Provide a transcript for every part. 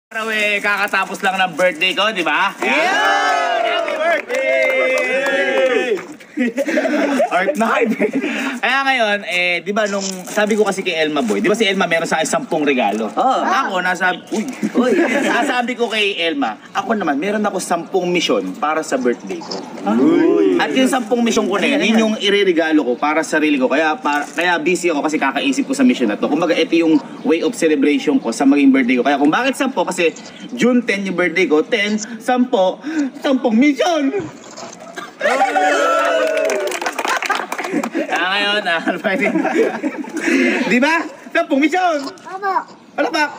Araw kakatapos lang ng birthday ko, di ba? Yeah! Happy birthday! Art na Kaya ngayon, di ba nung sabi ko kasi kay Elma Boy, di ba si Elma meron sa akin 10 regalo? Oh. Ako, nasabi ko kay Elma, ako naman, meron ako 10 mission para sa birthday ko. At yung 10 mission ko na yun yung ireregalo ko para sa sarili ko. Kaya busy ako kasi kakaisip ko sa mission na to. Kumbaga, ito yung way of celebration ko sa maging birthday ko. Kaya kung bakit 10? Kasi June 10 yung birthday ko, 10, 10 mission! Ngayon, di ba? 10 mission! Palakpak!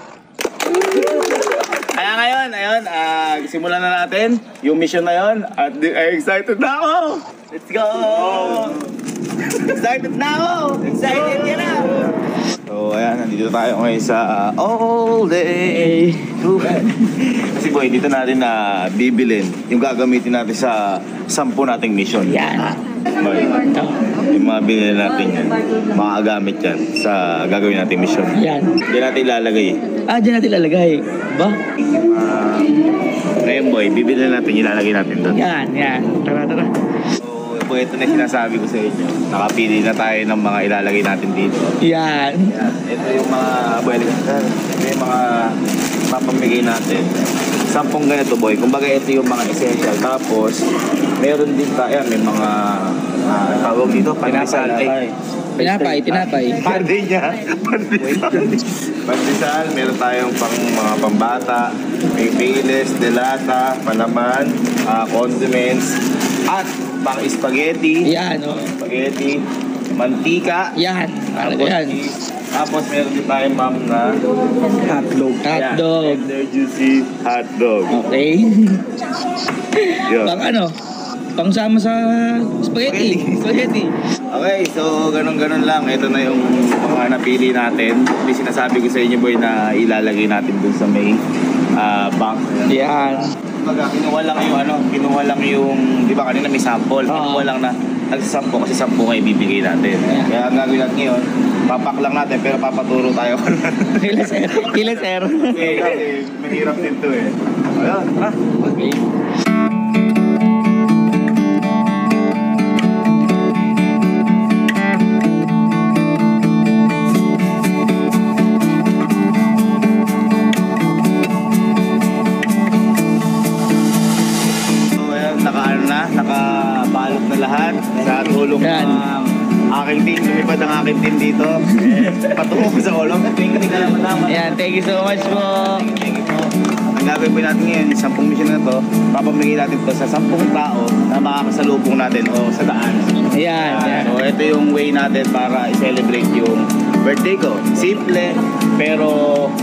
Kaya ngayon, ayun, simulan na natin yung mission na yun. At excited na ako! Let's go! Excited na ako! Excited ka na! So, ayan, nandito tayo ngayon sa all day. Kasi boy, dito natin na bibilin yung gagamitin natin sa 10 nating mission. Yan. Boy, yung mga binili natin yan, makagamit yan sa gagawin nating mission. Yan. Diyan natin ilalagay. Diyan natin ilalagay. Ba? Ngayon boy, bibili natin, ilalagay natin doon. Yan. Tara. So, boy, ito na sinasabi ko sa inyo. Nakapili na tayo ng mga ilalagay natin dito. Yan. Ito yung mga, boy, ito yung mga papamigay natin. 10 ganito boy. Kumbaga ito yung mga essential. Tapos, meron din tayo, may mga tawag dito, pandesal. Tinapay. Panday niya. Pandesal, meron tayong pang mga pambata. May Baileys, delata, palaman, condiments, at pang spaghetti. Yan. Spaghetti, mantika. Yan. Yan. Tapos meron din tayong ma'am na hotdog. Hotdog. Juicy hotdog. Okay. Yun. Pang sama sa spaghetti. Okay, so ganun lang. Ito na yung mga napili natin. May sinasabi ko sa inyo boy na ilalagay natin dun sa may box. Yan. Kumbaga, kinuha lang yung, di ba kanina may sample. Kinuha lang na nagsasampo kasi 10 kayo bibigay natin. Kaya ang gagawin natin ngayon, papak lang natin pero papaturo tayo. Kila sir. Okay, kasi mahirap din to eh. Ayun, tara. Okay. Nakabalot na lahat sa tulong ng aking team. Lumipad ang aking team dito. Patungo ko sa ulong. Thank you so much po. Thank you po. Ang gagawin po natin ngayon, 10 mission na to, papamigay natin to sa 10 tao na makakasalubong natin o sa daan. Yan. So ito yung way natin para i-celebrate yung birthday ko. Simple, pero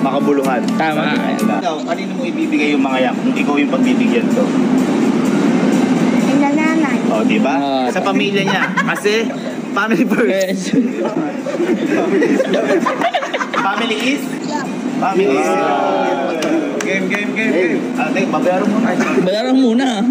makabuluhan. Tama. Ikaw, kanino mo ibibigay yung mga yan kung ikaw yung pagbibigyan to? Oh, di ba? Sa pamilya niya. Kasi family first. Family is? Family is. Game. Okay, Bayaran muna.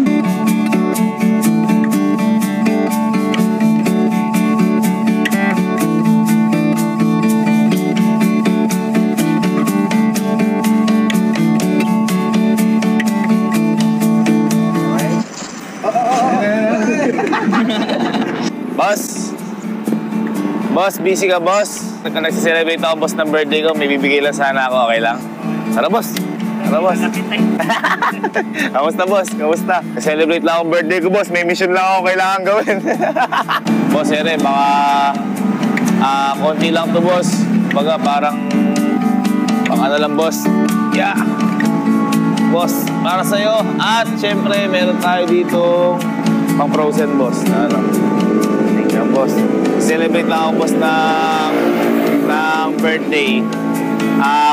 Boss, busy ka boss? Nagsiselebrate ako boss ng birthday ko, may bibigay lang sana ako, okay lang? Tara boss! Kamusta boss? Kamusta? Celebrate lang akong birthday ko boss, may mission lang ako kailangan gawin. Boss, ere, baka konti lang to boss. Baga parang pang ano lang boss. Yeah! Boss, para sa'yo. At syempre, meron tayo dito pang frozen boss. Ano? Yan boss. Celebrate lang ako boss ng birthday.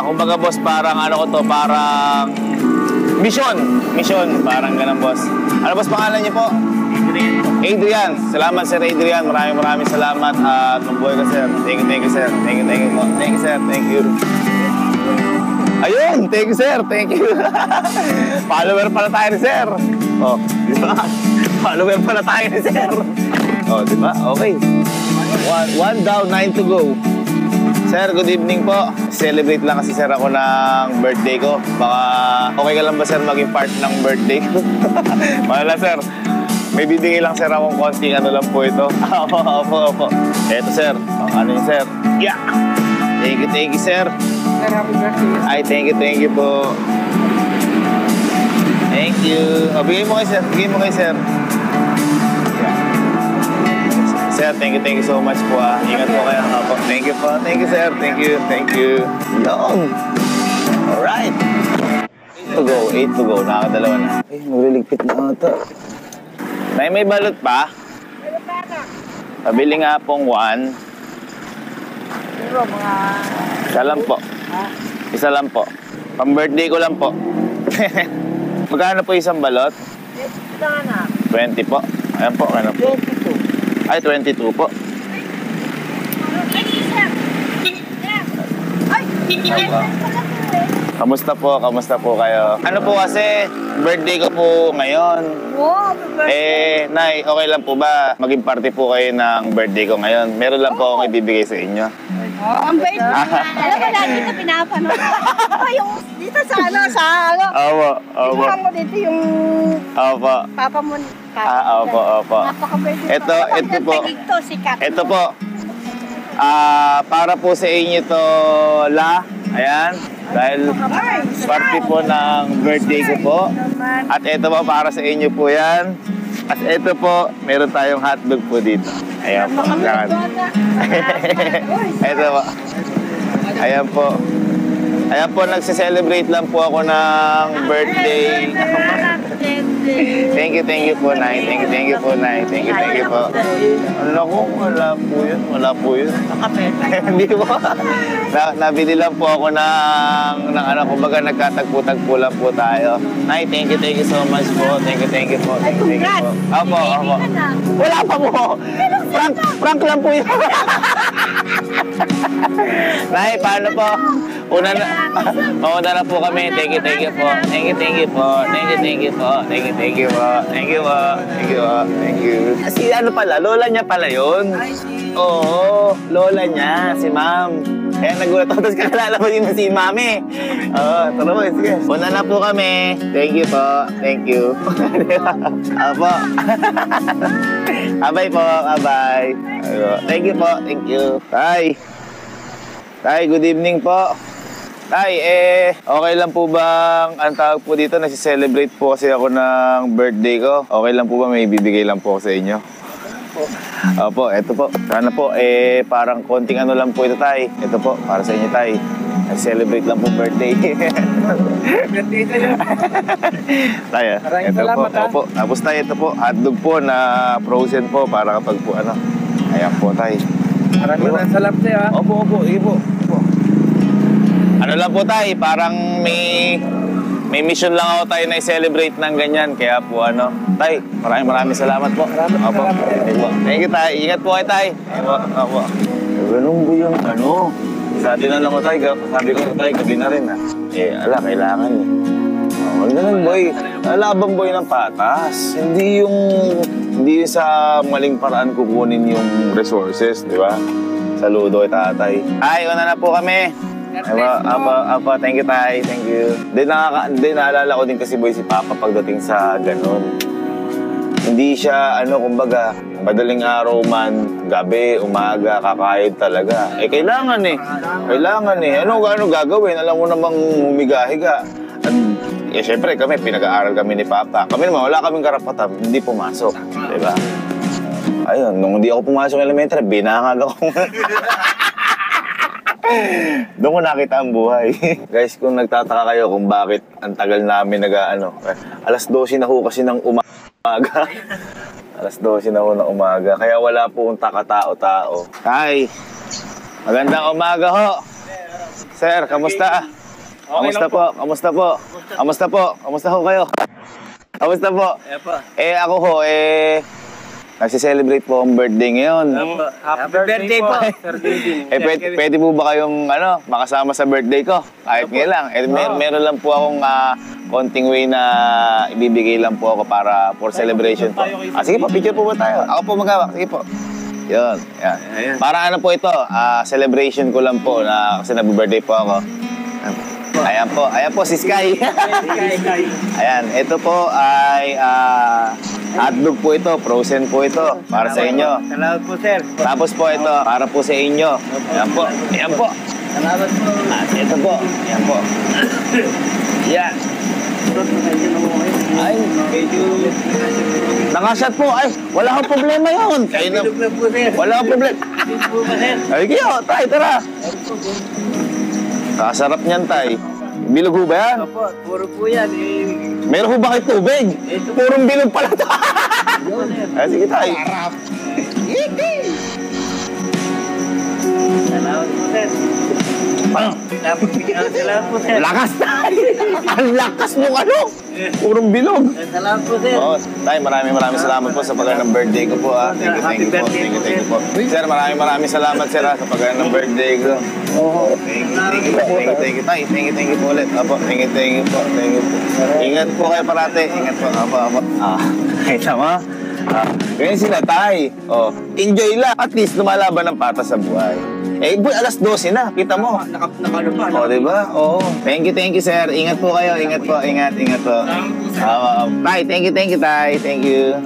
Kumbaga boss, parang ano ko to, parang mission. Parang ganun boss. Ano boss pangalan niyo po? Adrian. Salamat sir Adrian. Maraming salamat. Mabuhay ka sir. Thank you sir. Thank you po. Thank you sir. Thank you. Ayun, thank you sir. Thank you. Follower pala tayo ni sir. Oh, di ba? Follower pala tayo ni sir. Oh, di ba? Okay. One down, 9 to go. Sir, good evening po. Celebrate lang kasi sir ako ng birthday ko. Baka okay ka lang ba sir maging part ng birthday ko? Wala sir. May bibigay lang sir akong konting ano lang po ito. Opo. Eto sir. Ano yun sir? Yeah! Thank you sir. Sir, happy birthday. Ay, thank you po. Thank you. O, bigay mo kay sir. Yeah. Sir, thank you so much po ah. Ingat po kayo. Opo. Thank you po. Thank you sir. Thank you. Yun. Alright. 8 to go. Nakakadalawa na. Ay, magliligpit na ata. May balot pa? Pabili nga pong 1. Pero mga... Isa lang po. Pang-birthday ko lang po. Magkano po isang balot? 20 po. Ayan po. Ano po? 22. Ay, 22 po. Kamusta po kayo? Ano po kasi, birthday ko po ngayon. Wow, Nay, okay lang po ba maging party po kayo ng birthday ko ngayon? Meron lang po akong ibibigay sa inyo. ang bait mo. Alam mo, lagi ito pinapanood. Ako yung dito sa Opo. Ikuha mo dito yung Opo. papa mo. Opo. Napaka-bait mo. Ito po. Ito, sikat. Ito po. Para po sa inyo to, Ayan. Dahil party po ng birthday ko po. At ito po, para sa inyo po yan. At ito po, meron tayong hotdog po dito. Ayan po. Yan. Ito po. Ayan po. Ayan po, nagse-celebrate lang po ako ng birthday. Thank you po, Nay. Thank you po, Nay. Thank you po. Ano ko? Wala po yun. Hindi po. Nabili lang po ako ng ano, kumbaga nagkatagpo-tagpo lang po tayo. Nay, thank you so much po. Thank you po. Opo. Wala pa po. Prank lang po yun. Nay, paano po? Una na po kami. Thank you po. Si ano pala, lola niya pala yun. Oo, lola niya, si ma'am. Kaya nagulat ako, tapos kakalala mo din si mami. Oo, tara mo, sige. Una na po kami. Thank you po. Apo. Abay po, abay. Thank you. Tay, good evening po. Tay, okay lang po bang, ang tawag po dito, nasi-celebrate po kasi ako ng birthday ko. Okay lang po ba, may bibigay lang po ako sa inyo? Opo, eto po. Sana po, parang konting ano lang po ito, Tay. Ito po, para sa inyo, Tay. Nasi-celebrate lang po birthday. Birthday sa'yo. Tay, Maraming ito salamat, po. Opo. Tapos, Tay, ito po, hotdog po na frozen po para kapag po, ano. Ayan po, Tay. Maraming salamat sa'yo, ha? Opo. Ano lang po tay, parang may mission lang ako tayo na i-celebrate ng ganyan. Kaya po ano, tay, maraming salamat po. Opo. Thank you tay, ingat po kayo tay. Opo. Ganun po yung ano, sabi na lang ko tay, sabi ko tay, gabi na rin ha. Kailangan eh. Huwag na lang boy, labang boy ng patas. Hindi yung sa maling paraan kukunin yung resources, di ba? Saludo kay tatay. Ay, una na po kami. Apa, thank you, Tay. Thank you. Naalala ko din kasi boy si Papa pagdating sa ganun. Hindi siya, kumbaga, madaling araw man, gabi, umaga, kakain talaga. Kailangan eh. Ano gagawin? Alam mo namang humiga-higa. At, syempre kami, pinag-aaral kami ni Papa. Kami naman, wala kaming karapatan, hindi pumasok. Diba? Ayun, nung hindi ako pumasok ng elementary, binangag ako. Doon ko nakita ang buhay. Guys, kung nagtataka kayo kung bakit ang tagal namin alas 12 na ho kasi ng umaga. Alas 12 na ho ng umaga. Kaya wala pong takatao-tao. Hi! Magandang umaga ho! Sir, kamusta? Kamusta ho kayo? Kamusta po? Ako ho, nagsi-celebrate po ang birthday ngayon. Happy birthday po, Sir David. Pwede po ba kayong makasama sa birthday ko? Kahit ngayon lang. Meron lang po akong konting way na ibibigay lang po ako for celebration po. Sige po, picture po ba tayo? Ako po magawak. Sige po. Yun, yan. Para ano po ito, celebration ko lang po na kasi nag-birthday po ako. Ayan po si Sky. Ayan, ito po ay hotdog po ito, frozen po ito, para sa inyo. Salamat po, sir. Tapos po ito, para po sa inyo. Ayan po, ayan po. Salamat po. At ito po, ayan po. Yan. Ay, nakashot po. Ay, wala akong problema yun. Kayo na. po, sir. Wala akong problema. Po ba, sir? Ay, kayo, tay, tara. Kakasarap niyan, tay. Bilog ho ba yan? Opo, puro po yan. Meron ho ba kayo tubig? Purong bilog pala ito. Ay, sige, tay. Salamat po, sir. Salamat po, sir. Lakas, tay. Ang lakas mo, ano? Purong bilog. Salamat po, sir. Oh, tay, maraming salamat po sa pagkain ng birthday ko po. Thank you po. Thank you po. Sir, maraming salamat, sir, sa pagkain ng birthday ko. Thank you po. Thank you, tay. Thank you po ulit. Apo, thank you po. Thank you po. Ingat po kayo parate. Ingat po. Apo. Kahit mo. Ganyan sila, tay. Oh, enjoy lang. At least lumalaban ng patas sa buhay. Eh, boy, alas 12 na. Kita mo. Nakano pa. Oh, diba? Oo. Thank you, sir. Ingat po kayo. Ingat po. Tay, thank you, tay. Thank you.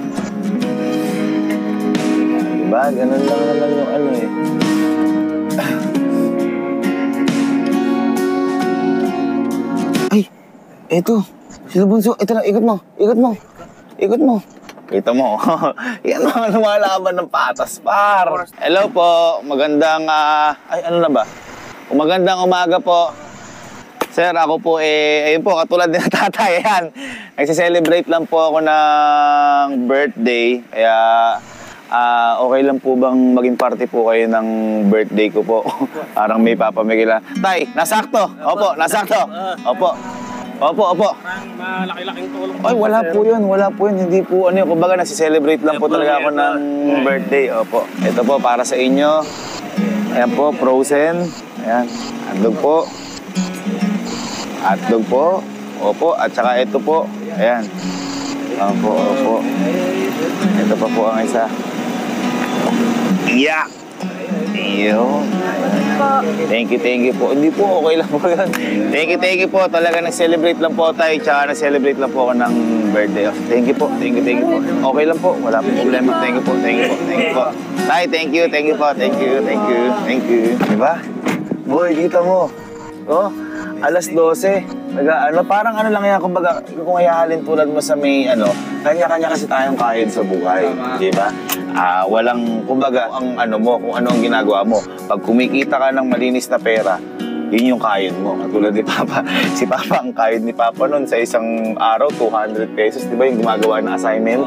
Diba? Ganun lang naman yung ano eh. Ay, eto. Sila Bunso. Ito na, ikot mo. Kita mo. Yan mga lumalaban ng patas, par. Hello po. Magandang, ay ano na ba? Magandang umaga po. Sir, ako po ayun po, katulad din na tatay. Ayan. Nagsiselebrate lang po ako ng birthday. Kaya, okay lang po bang maging party po kayo ng birthday ko po? Parang may papamigila. Tay, nasakto. Opo, nasakto. Opo. Malaki-laking tulong. Ay, wala po yun. Hindi po, kumbaga nagsiselebrate lang po talaga ako ng birthday. Opo. Ito po, para sa inyo. Ayan po, frozen. Ayan. Hotdog po. Opo. At saka ito po. Ayan. Opo. Ito pa po ang isa. Yeah. Iyo. Thank you po. Hindi po, okay lang po yun. Thank you po. Talaga nag-celebrate lang po tayo. Tsaka nag-celebrate lang po ako ng birthday. Thank you po. Okay lang po. Wala po problema. Thank you po. Tay, thank you po. Thank you. Diba? Boy, kita mo. Oh, alas 12. Parang ano lang yan, kumbaga, kung ihahalin tulad mo sa may, kanya-kanya kasi tayong kain sa buhay. Diba? Walang, kumbaga, kung ano ang ginagawa mo. Pag kumikita ka ng malinis na pera, yun yung kain mo. Katulad ni Papa. Si Papa, ang kain ni Papa nun sa isang araw, 200 pesos. Di ba yung gumagawa ng assignment?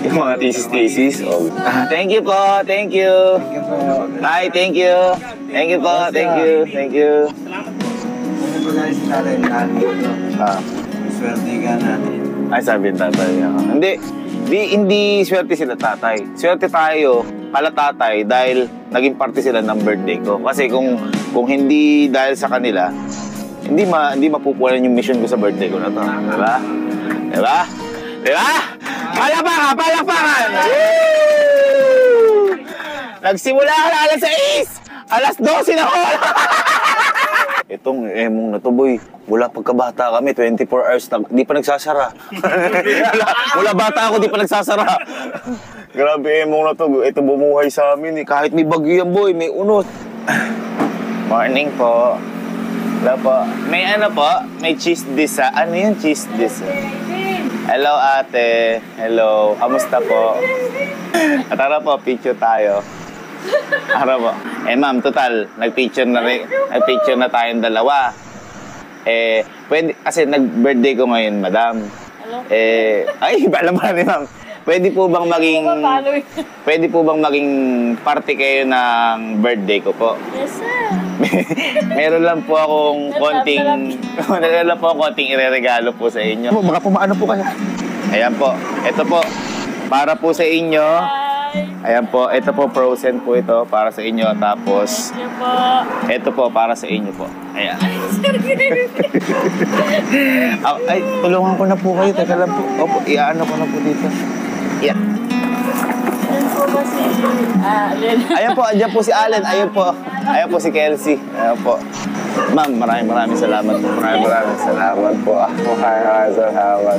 Yung mga thesis. Oh. Thank you po. Thank you. Hi, thank you. Thank you po. Thank you. Swerte ka natin. Ay, sabi ng tatay. Hindi swerte sila tatay. Swerte tayo, pala tatay, dahil naging parte sila ng birthday ko. Kasi kung hindi dahil sa kanila, hindi mapupunan yung mission ko sa birthday ko na to. Diba? Palakpakan! Nagsimula ka na alas 6! Alas 12 na ako! Itong emong na to, boy. Mula pagkabata kami, 24 hours na, di pa nagsasara. Mula bata ako, di pa nagsasara. Grabe emong na to. Ito bumuhay sa amin eh. Kahit may bagyo yan, boy, may unot. Morning po. Hello po. May may cheese dish. Ano yung cheese dish? Hello ate. Hello. Kamusta po? Tara po, picture tayo. Ara po. Ma'am, total, nag-picture na tayong dalawa. Pwede, kasi nag-birthday ko ngayon, madam. Ay, alam mo na ni ma'am. Pwede po bang maging party kayo ng birthday ko po? Yes, sir. Meron lang po akong konting ireregalo po sa inyo. Baka pumaano po kayo. Ayan po. Ito po. Para po sa inyo. Ayan po, ito po frozen po ito para sa inyo. Tapos, ito po para sa inyo po. Ayan. Ay, tulungan ko na po kayo. Teka lang po. Opo, iaano ko na po dito. Yeah. po si Allen. Ayan po, andyan po si Allen. Ayun po si Kelsey. Ayan po. Ma'am, maraming salamat po. Maraming salamat po. Maraming salamat.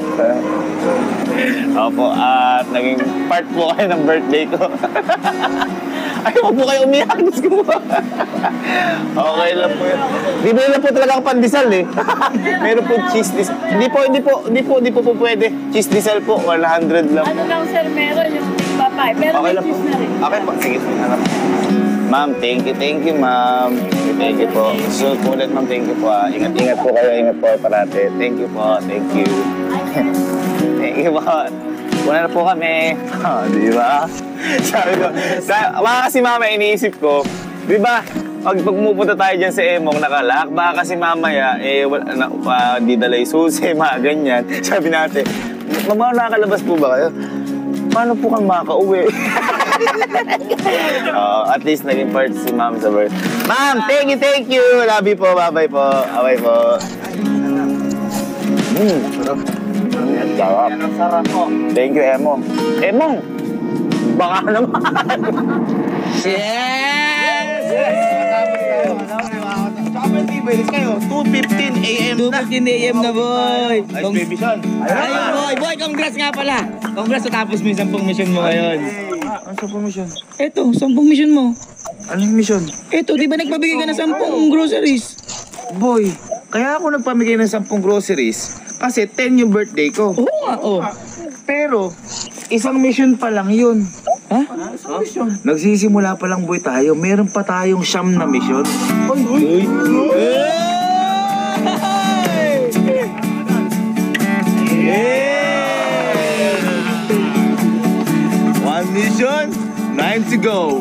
Opo, at naging part po kayo ng birthday ko. Ayaw po kayo umiyak. Diyos ko po. Okay lang po yun. Di ba lang po talaga ang pandesal eh. Meron po cheese diesel. Hindi po po pwede. Cheese diesel po, 100 lang. Ano lang sir, meron yung papay. Pero Okay may lang po. juice na rin. Okay po, sige. Ma'am, thank you, ma'am. Thank you po. So, ulit, ma'am, thank you po. Ingat po kayo, ingat po parate. Thank you po, thank you. Thank you po. Una na po kami. Oh, di ba? Sabi ko, kasi mama, iniisip ko, di ba, pag pumupunta tayo dyan sa Emong nakalak, baka kasi mamaya, di dala yung susi, mga ganyan. Sabi natin, mama, nakakalabas po ba kayo? Paano po kang makaka-uwi? At least naging part si ma'am sa birth. Ma'am, thank you. Love you po, bye-bye po. Bye po. Sarap. Sarap po. Thank you, Emong. Emong, baka naman. Yes! Kayo, 2:15 a.m. 2:15 a.m. na, boy. Nice baby son. Ayun, boy. Boy, congrats nga pala. Congrats natapos mo yung 10 mission mo ngayon. Ano sa mission? Eto, 10 mission mo. Anong mission? Eto, di ba nagpabigay ka ng 10 groceries? Boy, kaya ako nagpamigay ng 10 groceries kasi 10 yung birthday ko. Oo nga, oh. Pero, isang mission pa lang yun. Ha? Nagsisimula pa lang boy tayo. Meron pa tayong 9 na mission. Uy! One mission, 9 to go.